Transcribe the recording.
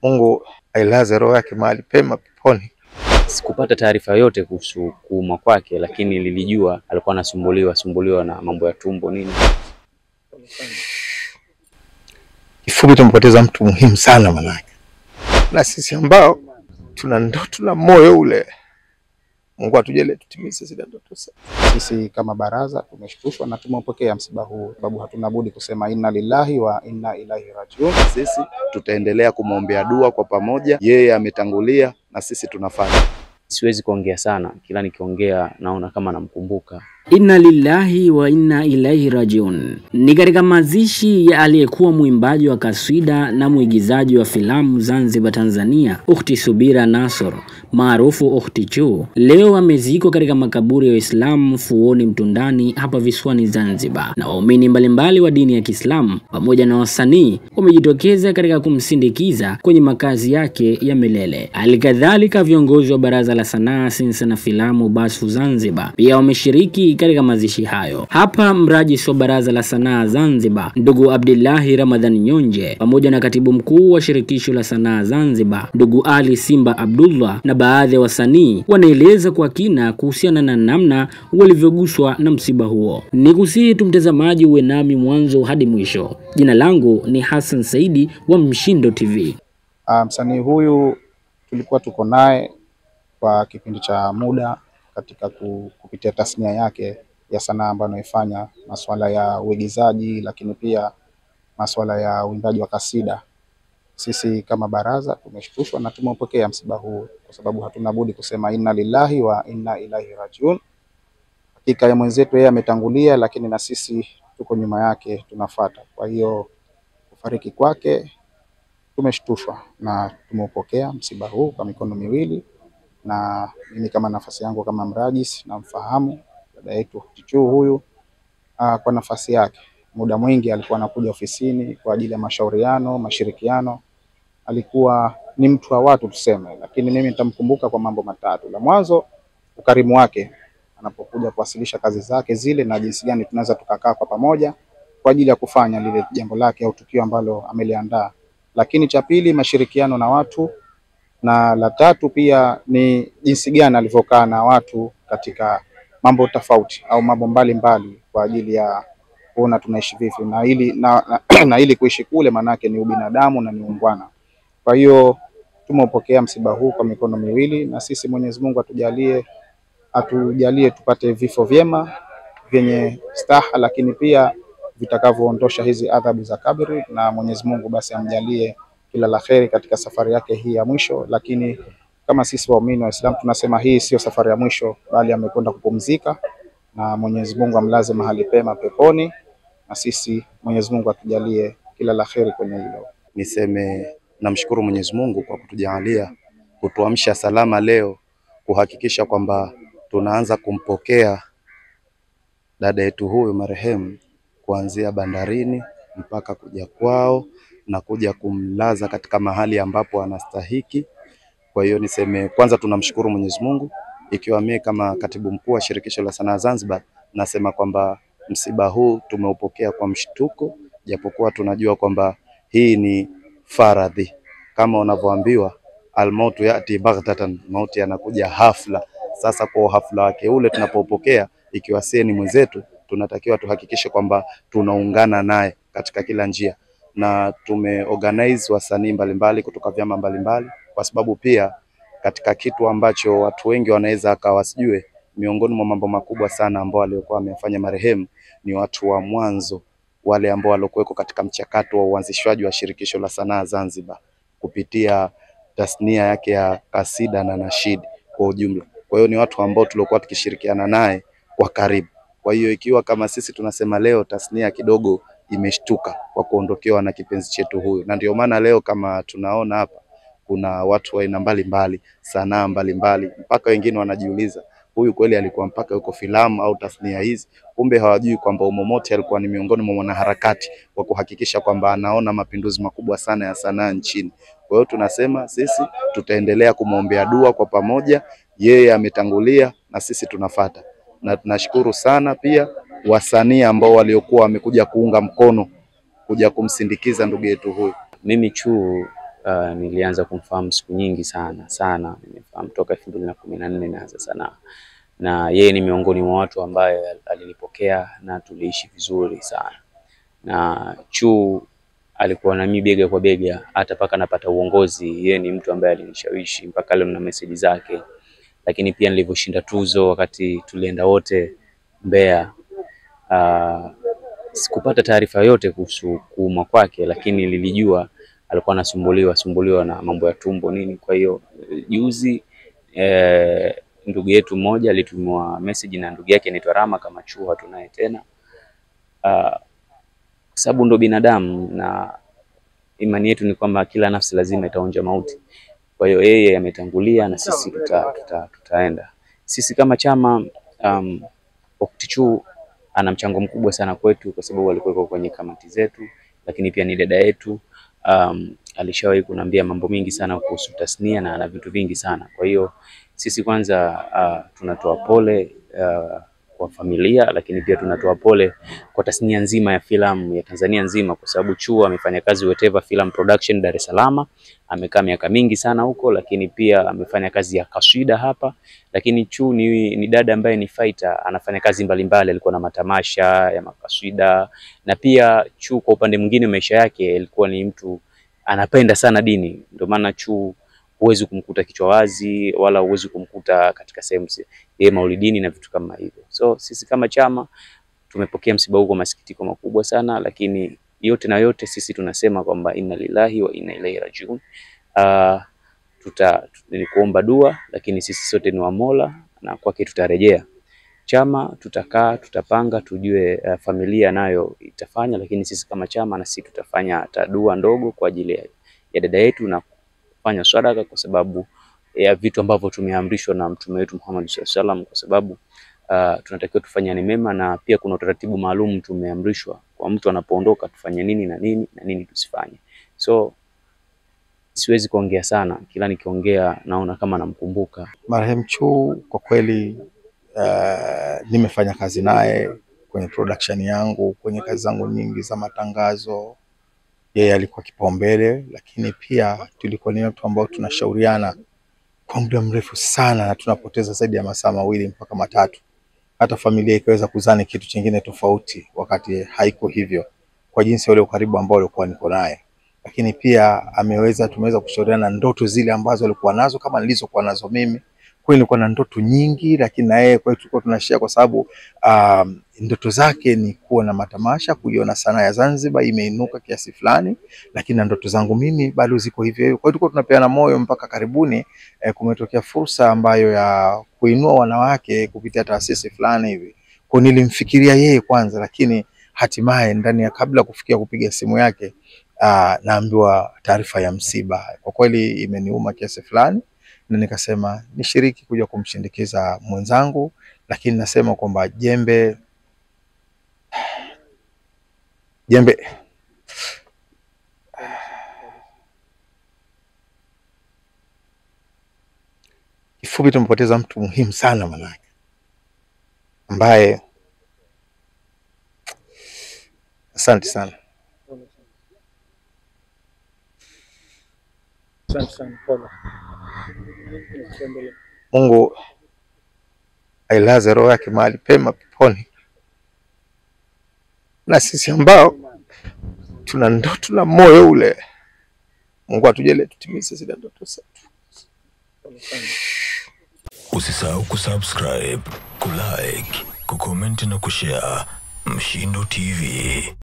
Mungu ailaze roho yake mahali pema peponi. Sikupata taarifa yote kuhusu kuumwa kwake, lakini nilijua alikuwa anasumbuliwa na mambo ya tumbo nini. Kifupi tumepoteza mtu muhimu sana manake. Na sisi ambao tuna ndoto na moyo ule, Mungu atujalie tutimize zile ndoto zetu. Sisi kama baraza tumeshtushwa na tumepokea msiba huu, sababu hatuna budi kusema inna lillahi wa inna ilaihi rajiun. Sisi tutaendelea kumwombea dua kwa pamoja. Yeye ametangulia na sisi tunafuata. Siwezi kuongea sana, kila nikiongea naona kama namkumbuka. Inna lillahi wa inna ilaihi rajiun. Ni katika mazishi ya aliyekuwa mwimbaji wa kaswida na mwigizaji wa filamu Zanzibar Tanzania, Ukhti Subira Nasor, maarufu Ukhti Chu. Leo amezikwa katika makaburi ya Waislamu Fuoni Mtundani hapa visiwani Zanzibar. Na waumini mbalimbali wa dini ya Kiislamu pamoja na wasanii wamejitokeza katika kumsindikiza kwenye makazi yake ya milele. Halikadhalika viongozi wa Baraza la Sanaa, Sensa na Filamu BASFU Zanzibar pia wameshiriki katika mazishi hayo. Hapa mrajisi wa Baraza la Sanaa Zanzibar, ndugu Abdillahi Ramadhani Nyonje, pamoja na katibu mkuu wa Shirikisho la Sanaa Zanzibar, ndugu Ali Simba Abdullah, na baadhi ya wasanii wanaeleza kwa kina kuhusiana na namna walivyoguswa na msiba huo. Nikusihi tu mtazamaji uwe nami mwanzo hadi mwisho. Jina langu ni Hassan Saidi wa Mshindo TV. Msanii huyu tulikuwa tuko naye kwa kipindi cha muda katika kupitia tasnia yake ya sanaa ambayo anaifanya, masuala ya uigizaji, lakini pia masuala ya uimbaji wa kasida. Sisi kama baraza tumeshtushwa na tumepokea msiba huu, kwa sababu hatuna budi kusema inna lillahi wa inna ilaihi rajiun. Hakika ya mwenzetu yeye ametangulia, lakini na sisi tuko nyuma yake tunafuata. Kwa hiyo kufariki kwake tumeshtushwa na tumepokea msiba huu kwa mikono miwili. Na mimi kama nafasi yangu kama mrajis namfahamu dada yetu Tichu huyu kwa nafasi yake. Muda mwingi alikuwa anakuja ofisini kwa ajili ya mashauriano, mashirikiano. Alikuwa ni mtu wa watu tuseme, lakini mimi nitamkumbuka kwa mambo matatu. La mwanzo, ukarimu wake anapokuja kuwasilisha kazi zake zile, na jinsi gani tunaweza tukakaa kwa pamoja kwa ajili ya kufanya lile jambo lake au tukio ambalo ameliandaa. Lakini cha pili, mashirikiano na watu. Na la tatu pia ni jinsi gani alivyokaa na watu katika mambo tofauti au mambo mbalimbali kwa ajili ya kuona tunaishi vipi, na ili kuishi kule manake ni ubinadamu na ni ungwana. Kwa hiyo tumepokea msiba huu kwa mikono miwili, na sisi Mwenyezi Mungu atujalie tupate vifo vyema vyenye staha, lakini pia vitakavyoondosha hizi adhabu za kabri, na Mwenyezi Mungu basi amjalie kila la kheri katika safari yake hii ya mwisho. Lakini kama sisi waumini wa Islam tunasema hii sio safari ya mwisho, bali amekwenda kupumzika, na Mwenyezi Mungu amlaze mahali pema peponi, na sisi Mwenyezi Mungu atujalie kila la kheri kwenye hilo. Niseme namshukuru Mwenyezi Mungu kwa kutujalia kutuamsha salama leo, kuhakikisha kwamba tunaanza kumpokea dada yetu huyu marehemu kuanzia bandarini mpaka kuja kwao na kuja kumlaza katika mahali ambapo anastahiki. Kwa hiyo niseme kwanza tunamshukuru Mwenyezi Mungu. Ikiwa mimi kama katibu mkuu wa Shirikisho la Sanaa Zanzibar nasema kwamba msiba huu tumeupokea kwa mshtuko, japokuwa tunajua kwamba hii ni faradhi. Kama unavyoambiwa almautu yati baghtatan, mauti yanakuja hafla. Sasa kwa hafla wake ule tunapopokea, ikiwa sie ni mwenzetu, tunatakiwa tuhakikishe kwamba tunaungana naye katika kila njia. Na tumeorganize wasanii mbalimbali kutoka vyama mbalimbali, kwa sababu pia katika kitu ambacho watu wengi wanaweza akawasijue, miongoni mwa mambo makubwa sana ambao waliokuwa wamefanya marehemu ni watu wa mwanzo wale ambao walikuwa katika mchakato wa uanzishwaji wa Shirikisho la Sanaa Zanzibar kupitia tasnia yake ya kasida na nashid kwa ujumla. Kwa hiyo ni watu ambao tulikuwa tukishirikiana naye kwa karibu. Kwa hiyo ikiwa kama sisi tunasema leo tasnia kidogo imeshtuka kwa kuondokewa na kipenzi chetu huyu, na ndio maana leo kama tunaona hapa kuna watu wa aina mbalimbali, sanaa mbalimbali, mpaka wengine wanajiuliza huyu kweli alikuwa mpaka yuko filamu au tasnia hizi. Kumbe hawajui kwamba Momote alikuwa ni miongoni mwa wanaharakati wa kuhakikisha kwamba anaona mapinduzi makubwa sana ya sanaa nchini. Kwa hiyo tunasema sisi tutaendelea kumwombea dua kwa pamoja. Yeye ametangulia na sisi tunafuata. Na tunashukuru sana pia wasanii ambao waliokuwa wamekuja kuunga mkono kuja kumsindikiza ndugu yetu huyu. Mimi Chu nilianza kumfahamu siku nyingi sana. Nimefahamu toka 2014 naanza sanaa. Na yeye ni miongoni mwa watu ambaye alinipokea na tuliishi vizuri sana. Na Chu alikuwa na mimi bega kwa bega hata paka napata uongozi. Yeye ni mtu ambaye alinishawishi mpaka leo na message zake. Lakini pia nilivyoshinda tuzo wakati tulienda wote Mbeya, sikupata taarifa yote kuhusu kuumwa kwake, lakini nilijua alikuwa anasumbuliwa na mambo ya tumbo nini. Kwa hiyo juzi ndugu yetu mmoja alitumwa message na ndugu yake anaitwa Rama kama Chu hatunaye tena, sababu ndo binadamu na imani yetu ni kwamba kila nafsi lazima itaonja mauti. Kwa hiyo yeye ametangulia na sisi tutaenda. Sisi kama chama Chu ana mchango mkubwa sana kwetu kwa sababu alikuwa kwenye kamati zetu, lakini pia ni dada yetu. Alishawahi kuniambia mambo mingi sana kuhusu tasnia na ana vitu vingi sana. Kwa hiyo sisi kwanza tunatoa pole kwa familia, lakini pia tunatoa pole kwa tasnia nzima ya filamu ya Tanzania nzima, kwa sababu Chu amefanya kazi whatever film production Dar es Salaam, amekaa miaka mingi sana huko, lakini pia amefanya kazi ya kaswida hapa. Lakini Chu ni dada ambaye ni fighter, anafanya kazi mbalimbali, alikuwa na matamasha ya makaswida. Na pia Chu kwa upande mwingine maisha yake alikuwa ni mtu anapenda sana dini. Ndio maana Chu huwezi kumkuta kichwa wazi wala huwezi kumkuta katika sehemu ya maulidini na vitu kama hivyo. So sisi kama chama tumepokea msiba huu kwa masikitiko makubwa sana, lakini yote na yote sisi tunasema kwamba inna lillahi wa inna ilaihi rajiun. Ni kuomba dua, lakini sisi sote ni wa Mola na kwake tutarejea. Chama tutakaa, tutapanga, tujue familia nayo itafanya, lakini sisi kama chama na sisi tutafanya dua ndogo kwa ajili ya dada yetu na kufanya sadaka, kwa sababu ya vitu ambavyo tumeamrishwa na mtume wetu Muhammad sallallahu alaihi wasallam, kwa sababu tunatakiwa tufanyane mema, na pia kuna utaratibu maalum tumeamrishwa kwa mtu anapoondoka tufanye nini na nini tusifanye. So siwezi kuongea sana, kila nikiongea naona kama namkumbuka marehemu Chu. Kwa kweli nimefanya kazi naye kwenye production yangu, kwenye kazi zangu nyingi za matangazo. Yeye alikuwa kipaumbele, lakini pia tulikuwa ni watu ambao tunashauriana kwa muda mrefu sana, na tunapoteza zaidi ya masaa 2 mpaka 3. Hata familia ikaweza kuzani kitu kingine tofauti wakati haiko hivyo, kwa jinsi wale ukaribu ambao walikuwa niko naye. Lakini pia tumeweza kushauriana ndoto zile ambazo alikuwa nazo kama nilizokuwa nazo mimi. Kwa hiyo nilikuwa na ndoto nyingi, lakini na yeye kwa hiyo tulikuwa tunashare, kwa sababu ndoto zake ni kuwa na matamasha, kuiona sanaa ya Zanzibar imeinuka kiasi fulani, lakini na ndoto zangu mimi bado ziko hivyo. Kwa hiyo tulikuwa tunapeana moyo mpaka karibuni kumetokea fursa ambayo ya kuinua wanawake kupitia taasisi fulani hivi. Kwa nilimfikiria yeye kwanza, lakini hatimaye ndani ya kabla kufikia kupiga simu yake naambiwa taarifa ya msiba. Kwa kweli imeniuma kiasi fulani, na nikasema nishiriki kuja kumshindikiza mwenzangu, lakini nasema kwamba jembe kifupi, tumepoteza mtu muhimu sana manake, ambaye asante sana. Mungu ailaze roho yake mahali pema peponi, na sisi ambao tuna ndoto na moyo ule, Mungu atujalie tutimize zile ndoto zetu. Usisahau kusubscribe, kulike, kucomment na kushare Mshindo TV.